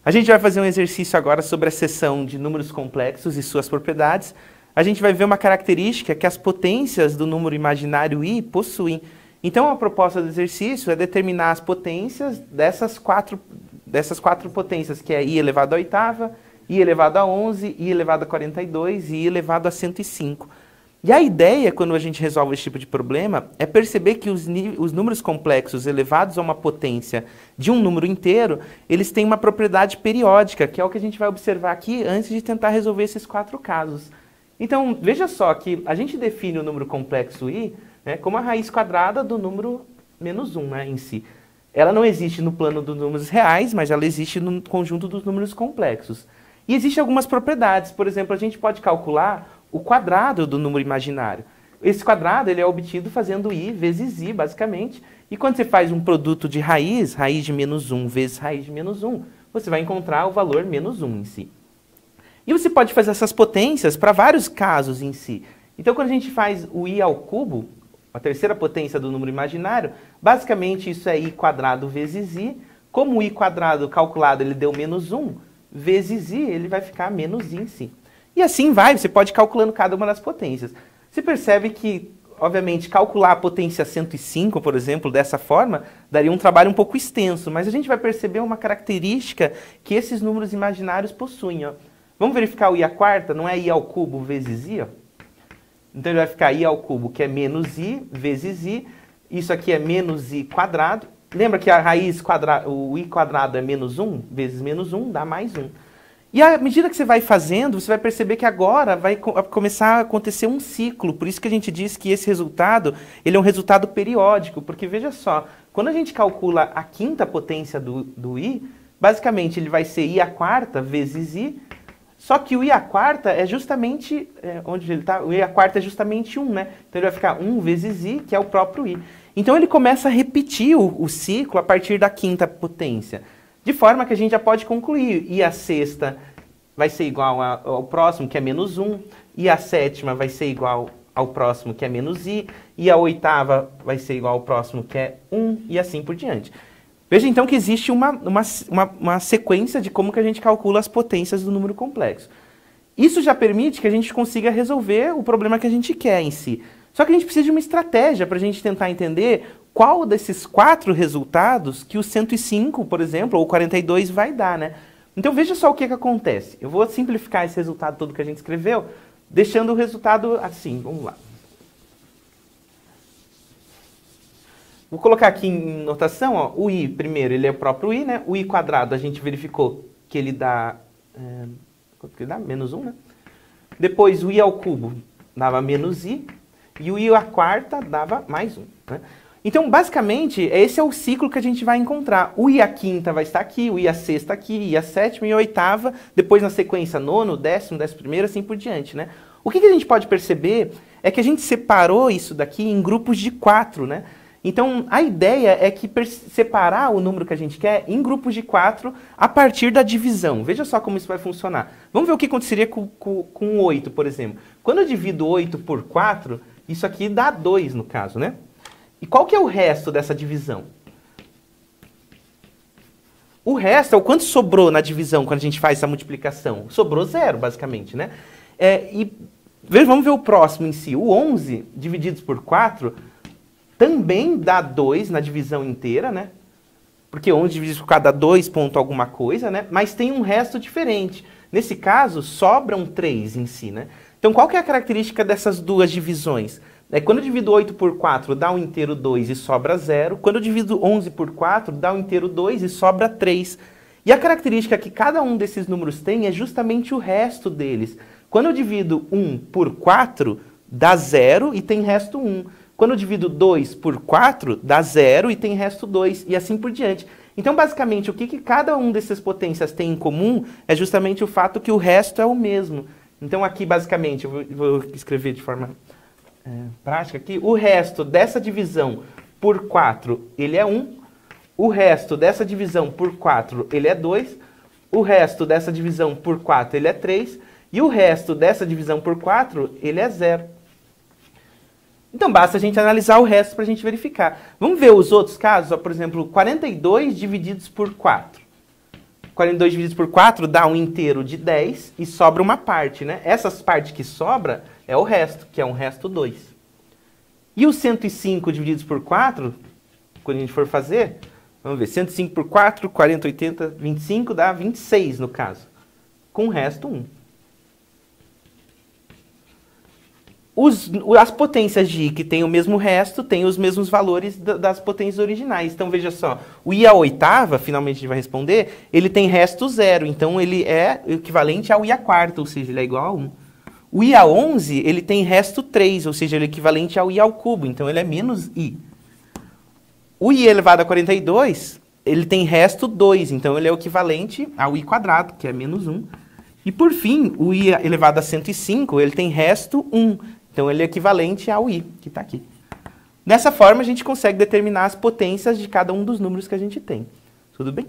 A gente vai fazer um exercício agora sobre a seção de números complexos e suas propriedades. A gente vai ver uma característica que as potências do número imaginário i possuem. Então, a proposta do exercício é determinar as potências dessas quatro potências, que é i elevado à oitava, i elevado a 11, i elevado a 42 e i elevado a 105. E a ideia, quando a gente resolve esse tipo de problema, é perceber que os números complexos elevados a uma potência de um número inteiro, eles têm uma propriedade periódica, que é o que a gente vai observar aqui antes de tentar resolver esses quatro casos. Então, veja só que a gente define o número complexo i, né, como a raiz quadrada do número menos 1, né, em si. Ela não existe no plano dos números reais, mas ela existe no conjunto dos números complexos. E existem algumas propriedades. Por exemplo, a gente pode calcular o quadrado do número imaginário. Esse quadrado ele é obtido fazendo i vezes i, basicamente. E quando você faz um produto de raiz de menos 1 vezes raiz de menos 1, você vai encontrar o valor menos 1 em si. E você pode fazer essas potências para vários casos em si. Então, quando a gente faz o i ao cubo, a terceira potência do número imaginário, basicamente isso é i quadrado vezes i. Como o i quadrado calculado ele deu menos 1, vezes i, ele vai ficar menos i em si. E assim vai, você pode ir calculando cada uma das potências. Você percebe que, obviamente, calcular a potência 105, por exemplo, dessa forma, daria um trabalho um pouco extenso, mas a gente vai perceber uma característica que esses números imaginários possuem. Ó. Vamos verificar o i à quarta? Não é i ao cubo vezes i? Ó. Então ele vai ficar i ao cubo, que é menos i vezes i. Isso aqui é menos i quadrado. Lembra que a raiz quadrada, o i quadrado é menos 1 vezes menos 1, dá mais 1. E à medida que você vai fazendo, você vai perceber que agora vai começar a acontecer um ciclo. Por isso que a gente diz que esse resultado ele é um resultado periódico. Porque veja só, quando a gente calcula a quinta potência do i, basicamente ele vai ser i à quarta vezes i. Só que o i à quarta é justamente, onde ele está? O i à quarta é justamente 1, né? Então ele vai ficar 1 vezes i, que é o próprio i. Então ele começa a repetir o ciclo a partir da quinta potência. De forma que a gente já pode concluir. I à sexta vai ser igual ao próximo, que é menos 1. I à sétima vai ser igual ao próximo, que é menos i. I à oitava vai ser igual ao próximo, que é 1, e assim por diante. Veja então que existe uma sequência de como que a gente calcula as potências do número complexo. Isso já permite que a gente consiga resolver o problema que a gente quer em si. Só que a gente precisa de uma estratégia para a gente tentar entender qual desses quatro resultados que o 105, por exemplo, ou o 42 vai dar, né? Então veja só o que acontece. Eu vou simplificar esse resultado todo que a gente escreveu, deixando o resultado assim. Vamos lá. Vou colocar aqui em notação, ó, o i primeiro, ele é o próprio i, né? O i quadrado a gente verificou que ele dá, quanto que ele dá? Menos 1, né? Depois o i ao cubo dava menos i, e o i à quarta dava mais 1, né? Então, basicamente, esse é o ciclo que a gente vai encontrar. O i à quinta vai estar aqui, o i à sexta aqui, i à sétima e a oitava, depois na sequência nono, décimo, décimo primeiro, assim por diante, né? O que a gente pode perceber é que a gente separou isso daqui em grupos de 4, né? Então, a ideia é que separar o número que a gente quer em grupos de 4 a partir da divisão. Veja só como isso vai funcionar. Vamos ver o que aconteceria com 8, por exemplo. Quando eu divido 8 por 4, isso aqui dá 2 no caso, né? E qual que é o resto dessa divisão? O resto é o quanto sobrou na divisão quando a gente faz essa multiplicação. Sobrou 0, basicamente, né? Vamos ver o próximo em si. O 11 divididos por 4 também dá 2 na divisão inteira, né? Porque 11 dividido por 4 dá 2 ponto alguma coisa, né? Mas tem um resto diferente. Nesse caso, sobram 3 em si, né? Então, qual que é a característica dessas duas divisões? Quando eu divido 8 por 4, dá um inteiro 2 e sobra 0. Quando eu divido 11 por 4, dá um inteiro 2 e sobra 3. E a característica que cada um desses números tem é justamente o resto deles. Quando eu divido 1 por 4, dá 0 e tem resto 1. Quando eu divido 2 por 4, dá 0 e tem resto 2, e assim por diante. Então, basicamente, o que cada um dessas potências tem em comum é justamente o fato que o resto é o mesmo. Então, aqui, basicamente, eu vou escrever de forma prática aqui, o resto dessa divisão por 4, ele é 1. O resto dessa divisão por 4, ele é 2. O resto dessa divisão por 4, ele é 3. E o resto dessa divisão por 4, ele é 0. Então, basta a gente analisar o resto para a gente verificar. Vamos ver os outros casos? Ó, por exemplo, 42 divididos por 4. 42 dividido por 4 dá um inteiro de 10 e sobra uma parte, né? Essas partes que sobra é o resto, que é um resto 2. E o 105 divididos por 4, quando a gente for fazer, vamos ver, 105 por 4, 40, 80, 25, dá 26 no caso, com o resto 1. As potências de i que tem o mesmo resto têm os mesmos valores das potências originais. Então, veja só, o i à oitava, finalmente a gente vai responder, ele tem resto 0, então ele é equivalente ao i à quarta, ou seja, ele é igual a 1. O i à 11, ele tem resto 3, ou seja, ele é equivalente ao i ao cubo, então ele é menos i. O i elevado a 42, ele tem resto 2, então ele é o equivalente ao i quadrado, que é menos 1. E por fim, o i elevado a 105, ele tem resto 1, então ele é equivalente ao i, que está aqui. Dessa forma, a gente consegue determinar as potências de cada um dos números que a gente tem. Tudo bem?